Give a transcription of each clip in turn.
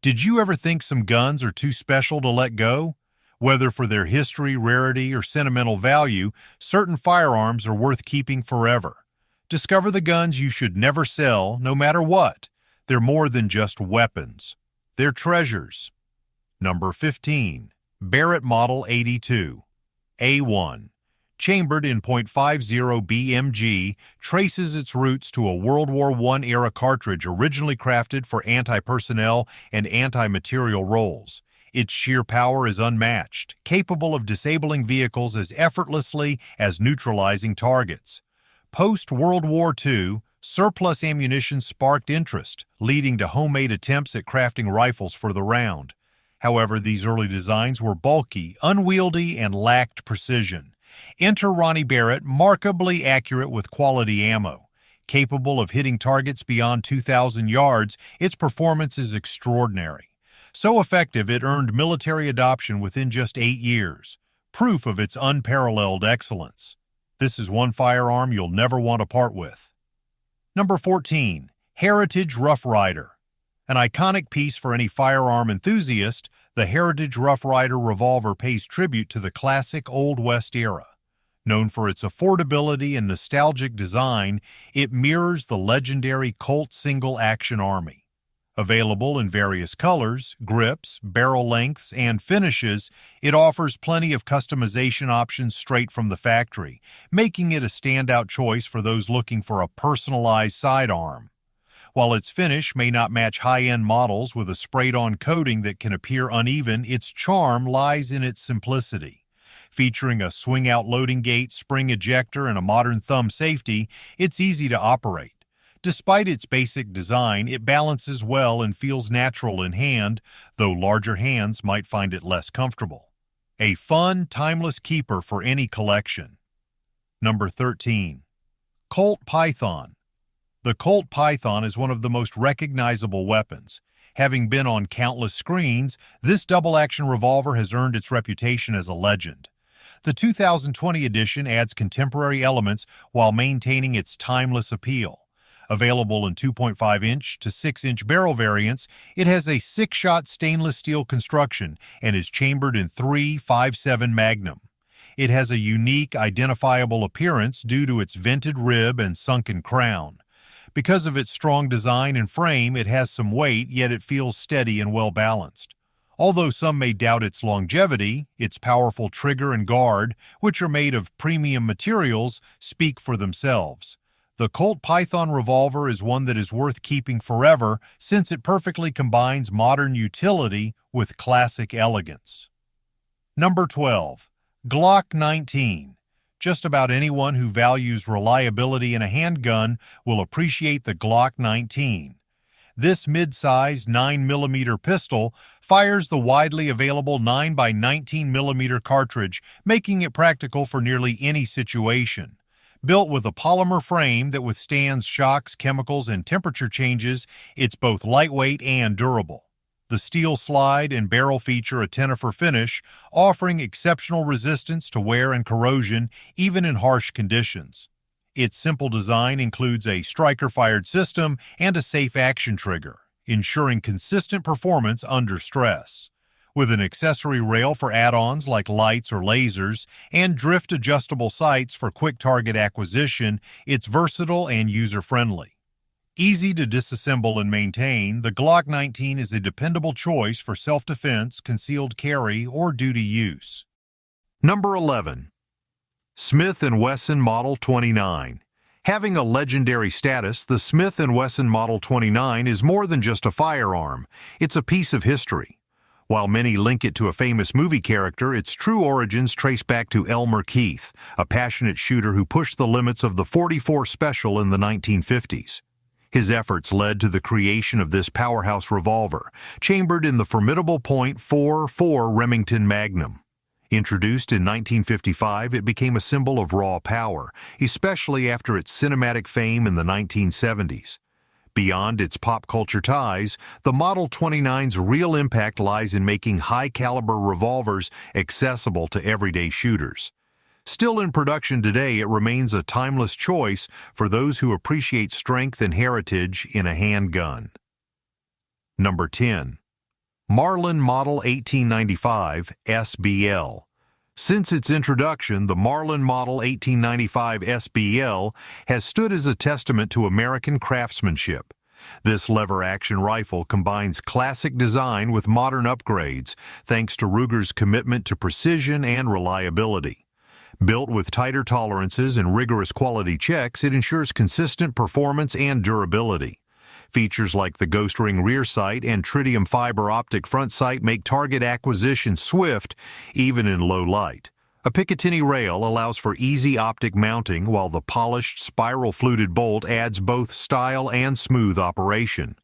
Did you ever think some guns are too special to let go? Whether for their history, rarity, or sentimental value, certain firearms are worth keeping forever. Discover the guns you should never sell, no matter what. They're more than just weapons. They're treasures. Number 15. BARRETT Model 82. A1. Chambered in .50 BMG, traces its roots to a World War I-era cartridge originally crafted for anti-personnel and anti-material roles. Its sheer power is unmatched, capable of disabling vehicles as effortlessly as neutralizing targets. Post-World War II, surplus ammunition sparked interest, leading to homemade attempts at crafting rifles for the round. However, these early designs were bulky, unwieldy, and lacked precision. Enter Ronnie Barrett, remarkably accurate with quality ammo. Capable of hitting targets beyond 2,000 yards, its performance is extraordinary. So effective it earned military adoption within just 8 years, proof of its unparalleled excellence. This is one firearm you'll never want to part with. Number 14. Heritage Rough Rider. An iconic piece for any firearm enthusiast, the Heritage Rough Rider revolver pays tribute to the classic Old West era. Known for its affordability and nostalgic design, it mirrors the legendary Colt single-action army. Available in various colors, grips, barrel lengths, and finishes, it offers plenty of customization options straight from the factory, making it a standout choice for those looking for a personalized sidearm. While its finish may not match high-end models with a sprayed-on coating that can appear uneven, its charm lies in its simplicity. Featuring a swing-out loading gate, spring ejector, and a modern thumb safety, it's easy to operate. Despite its basic design, it balances well and feels natural in hand, though larger hands might find it less comfortable. A fun, timeless keeper for any collection. Number 13. Colt Python. The Colt Python is one of the most recognizable weapons. Having been on countless screens, this double-action revolver has earned its reputation as a legend. The 2020 edition adds contemporary elements while maintaining its timeless appeal. Available in 2.5-inch to 6-inch barrel variants, it has a 6-shot stainless steel construction and is chambered in .357 Magnum. It has a unique, identifiable appearance due to its vented rib and sunken crown. Because of its strong design and frame, it has some weight, yet it feels steady and well-balanced. Although some may doubt its longevity, its powerful trigger and guard, which are made of premium materials, speak for themselves. The Colt Python revolver is one that is worth keeping forever since it perfectly combines modern utility with classic elegance. Number 12. Glock 19. Just about anyone who values reliability in a handgun will appreciate the Glock 19. This mid-size 9mm pistol fires the widely available 9x19mm cartridge, making it practical for nearly any situation. Built with a polymer frame that withstands shocks, chemicals, and temperature changes, it's both lightweight and durable. The steel slide and barrel feature a tenifer finish, offering exceptional resistance to wear and corrosion, even in harsh conditions. Its simple design includes a striker-fired system and a safe action trigger, ensuring consistent performance under stress. With an accessory rail for add-ons like lights or lasers and drift-adjustable sights for quick target acquisition, it's versatile and user-friendly. Easy to disassemble and maintain, the Glock 19 is a dependable choice for self-defense, concealed carry, or duty use. Number 11. Smith & Wesson Model 29. Having a legendary status, the Smith & Wesson Model 29 is more than just a firearm. It's a piece of history. While many link it to a famous movie character, its true origins trace back to Elmer Keith, a passionate shooter who pushed the limits of the .44 Special in the 1950s. His efforts led to the creation of this powerhouse revolver, chambered in the formidable .44 Remington Magnum. Introduced in 1955, it became a symbol of raw power, especially after its cinematic fame in the 1970s. Beyond its pop culture ties, the Model 29's real impact lies in making high-caliber revolvers accessible to everyday shooters. Still in production today, it remains a timeless choice for those who appreciate strength and heritage in a handgun. Number 10. MARLIN Model 1895 SBL. Since its introduction, the MARLIN Model 1895 SBL has stood as a testament to American craftsmanship. This lever-action rifle combines classic design with modern upgrades, thanks to Ruger's commitment to precision and reliability. Built with tighter tolerances and rigorous quality checks, it ensures consistent performance and durability. Features like the Ghost Ring rear sight and tritium fiber optic front sight make target acquisition swift, even in low light. A Picatinny rail allows for easy optic mounting, while the polished spiral-fluted bolt adds both style and smooth operation.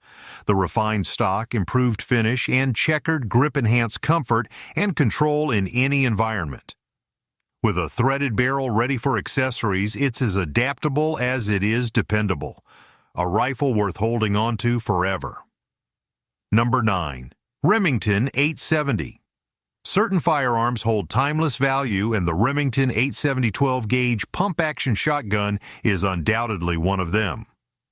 The refined stock, improved finish, and checkered grip enhance comfort and control in any environment. With a threaded barrel ready for accessories, it's as adaptable as it is dependable. A rifle worth holding on to forever. Number 9. Remington 870. Certain firearms hold timeless value, and the Remington 870 12-gauge pump-action shotgun is undoubtedly one of them.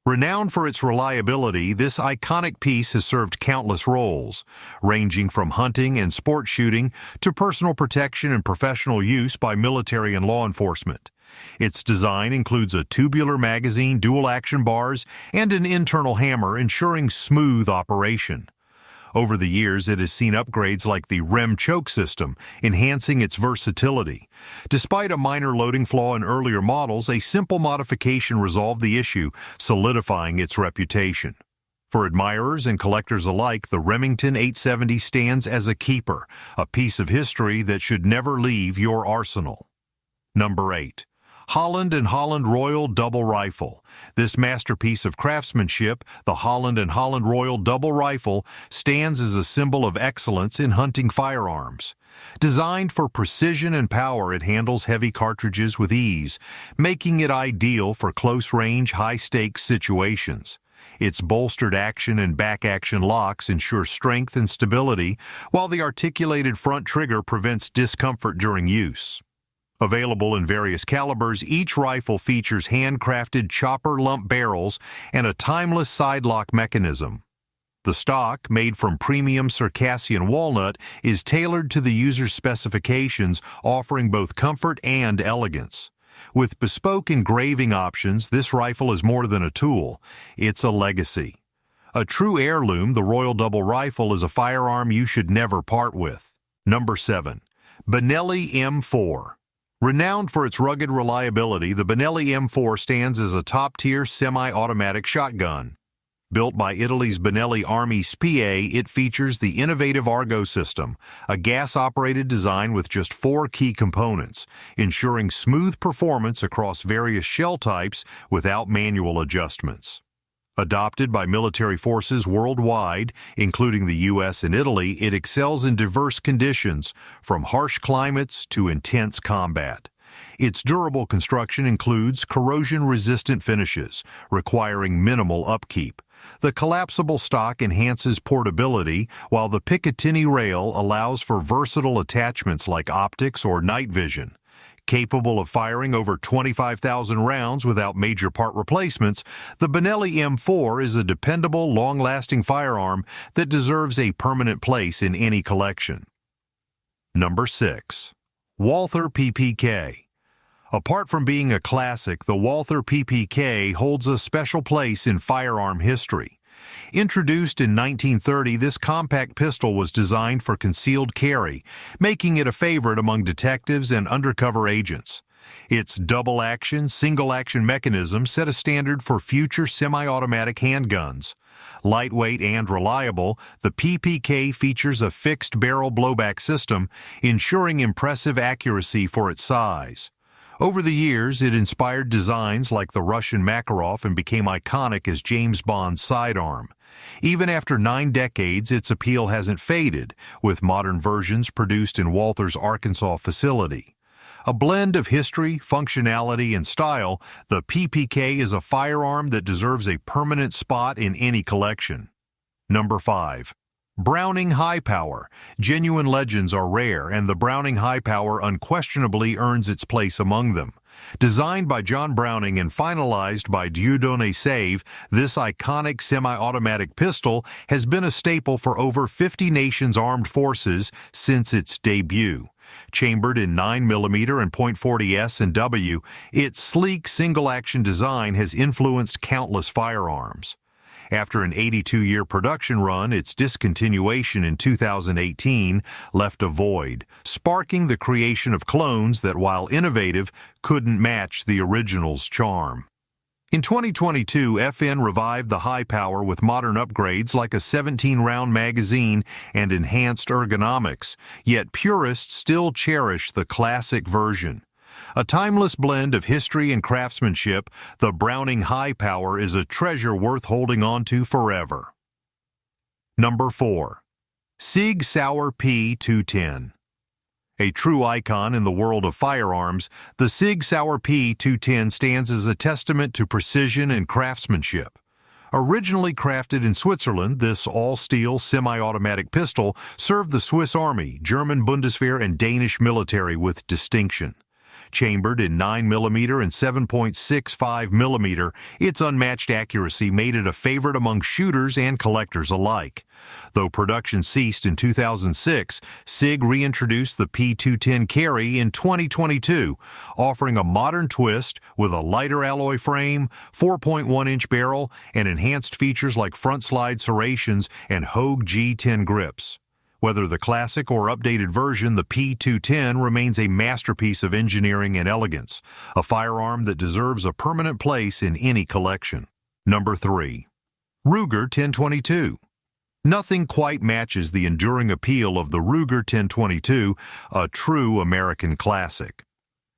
Renowned for its reliability, this iconic piece has served countless roles, ranging from hunting and sport shooting to personal protection and professional use by military and law enforcement. Its design includes a tubular magazine, dual action bars, and an internal hammer, ensuring smooth operation. Over the years, it has seen upgrades like the REM choke system, enhancing its versatility. Despite a minor loading flaw in earlier models, a simple modification resolved the issue, solidifying its reputation. For admirers and collectors alike, the Remington 870 stands as a keeper, a piece of history that should never leave your arsenal. Number 8. Holland & Holland Royal Double Rifle. This masterpiece of craftsmanship, the Holland & Holland Royal Double Rifle, stands as a symbol of excellence in hunting firearms. Designed for precision and power, it handles heavy cartridges with ease, making it ideal for close-range, high-stakes situations. Its bolstered action and back-action locks ensure strength and stability, while the articulated front trigger prevents discomfort during use. Available in various calibers, each rifle features handcrafted chopper lump barrels and a timeless side lock mechanism. The stock, made from premium Circassian walnut, is tailored to the user's specifications, offering both comfort and elegance. With bespoke engraving options, this rifle is more than a tool, it's a legacy. A true heirloom, the Royal Double Rifle is a firearm you should never part with. Number 7. Benelli M4. Renowned for its rugged reliability, the Benelli M4 stands as a top-tier semi-automatic shotgun. Built by Italy's Benelli Army SPA, it features the innovative Argo system, a gas-operated design with just 4 key components, ensuring smooth performance across various shell types without manual adjustments. Adopted by military forces worldwide, including the U.S. and Italy, it excels in diverse conditions, from harsh climates to intense combat. Its durable construction includes corrosion-resistant finishes, requiring minimal upkeep. The collapsible stock enhances portability, while the Picatinny rail allows for versatile attachments like optics or night vision. Capable of firing over 25,000 rounds without major part replacements, the Benelli M4 is a dependable, long-lasting firearm that deserves a permanent place in any collection. Number 6. Walther PPK. Apart from being a classic, the Walther PPK holds a special place in firearm history. Introduced in 1930, this compact pistol was designed for concealed carry, making it a favorite among detectives and undercover agents. Its double-action, single-action mechanism set a standard for future semi-automatic handguns. Lightweight and reliable, the PPK features a fixed barrel blowback system, ensuring impressive accuracy for its size. Over the years, it inspired designs like the Russian Makarov and became iconic as James Bond's sidearm. Even after 9 decades, its appeal hasn't faded, with modern versions produced in Walther's Arkansas facility. A blend of history, functionality, and style, the PPK is a firearm that deserves a permanent spot in any collection. Number 5. Browning High Power. Genuine legends are rare, and the Browning High Power unquestionably earns its place among them. Designed by John Browning and finalized by Dieudonné Save, this iconic semi-automatic pistol has been a staple for over 50 nations' armed forces since its debut. Chambered in 9mm and .40 S and W, its sleek single-action design has influenced countless firearms. After an 82-year production run, its discontinuation in 2018 left a void, sparking the creation of clones that, while innovative, couldn't match the original's charm. In 2022, FN revived the high power with modern upgrades like a 17-round magazine and enhanced ergonomics, yet purists still cherish the classic version. A timeless blend of history and craftsmanship, the Browning High Power is a treasure worth holding on to forever. Number 4. SIG Sauer P210. A true icon in the world of firearms, the SIG Sauer P210 stands as a testament to precision and craftsmanship. Originally crafted in Switzerland, this all-steel semi-automatic pistol served the Swiss Army, German Bundeswehr, and Danish military with distinction. Chambered in 9mm and 7.65mm, its unmatched accuracy made it a favorite among shooters and collectors alike. Though production ceased in 2006, SIG reintroduced the P210 carry in 2022, offering a modern twist with a lighter alloy frame, 4.1-inch barrel, and enhanced features like front-slide serrations and Hogue G10 grips. Whether the classic or updated version, the P210 remains a masterpiece of engineering and elegance, a firearm that deserves a permanent place in any collection. Number 3. Ruger 1022. Nothing quite matches the enduring appeal of the Ruger 1022, a true American classic.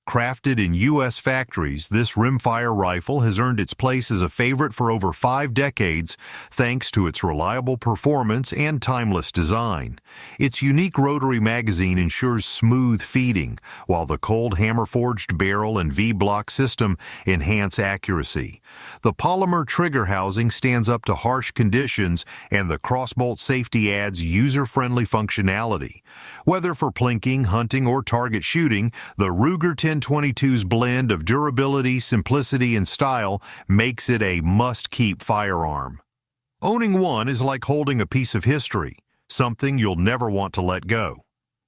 Crafted in U.S. factories, this rimfire rifle has earned its place as a favorite for over 5 decades thanks to its reliable performance and timeless design. Its unique rotary magazine ensures smooth feeding, while the Colt hammer-forged barrel and V-block system enhance accuracy. The polymer trigger housing stands up to harsh conditions, and the crossbolt safety adds user-friendly functionality. Whether for plinking, hunting, or target shooting, the Ruger 1022's blend of durability, simplicity, and style makes it a must-keep firearm. Owning one is like holding a piece of history, something you'll never want to let go.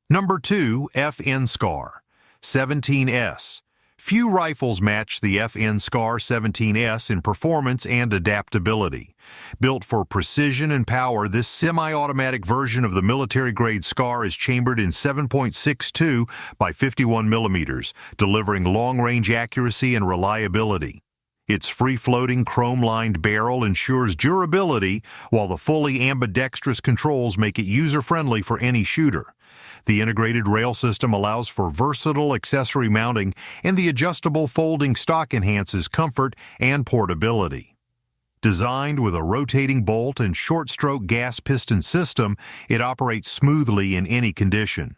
Number 2, FN SCAR 17S. Few rifles match the FN SCAR 17S in performance and adaptability. Built for precision and power, this semi-automatic version of the military-grade SCAR is chambered in 7.62 by 51 millimeters, delivering long-range accuracy and reliability. Its free-floating chrome-lined barrel ensures durability, while the fully ambidextrous controls make it user-friendly for any shooter. The integrated rail system allows for versatile accessory mounting, and the adjustable folding stock enhances comfort and portability. Designed with a rotating bolt and short-stroke gas piston system, it operates smoothly in any condition.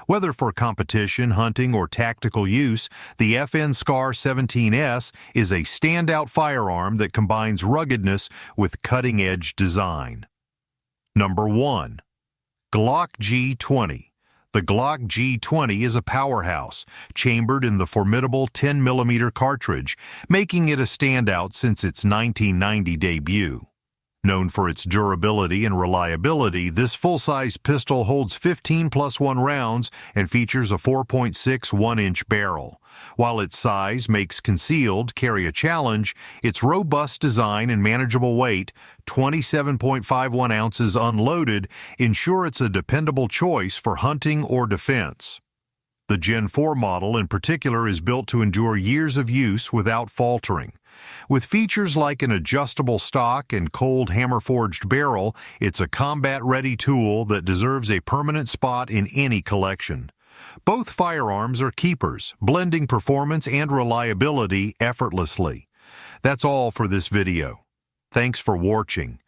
Whether for competition, hunting, or tactical use, the FN SCAR 17S is a standout firearm that combines ruggedness with cutting-edge design. Number 1. Glock G20. The Glock G20 is a powerhouse, chambered in the formidable 10mm cartridge, making it a standout since its 1990 debut. Known for its durability and reliability, this full-size pistol holds 15+1 rounds and features a 4.61-inch barrel. While its size makes concealed carry a challenge, its robust design and manageable weight, 27.51 ounces unloaded, ensure it's a dependable choice for hunting or defense. The Gen 4 model in particular is built to endure years of use without faltering. With features like an adjustable stock and cold hammer-forged barrel, it's a combat-ready tool that deserves a permanent spot in any collection. Both firearms are keepers, blending performance and reliability effortlessly. That's all for this video. Thanks for watching.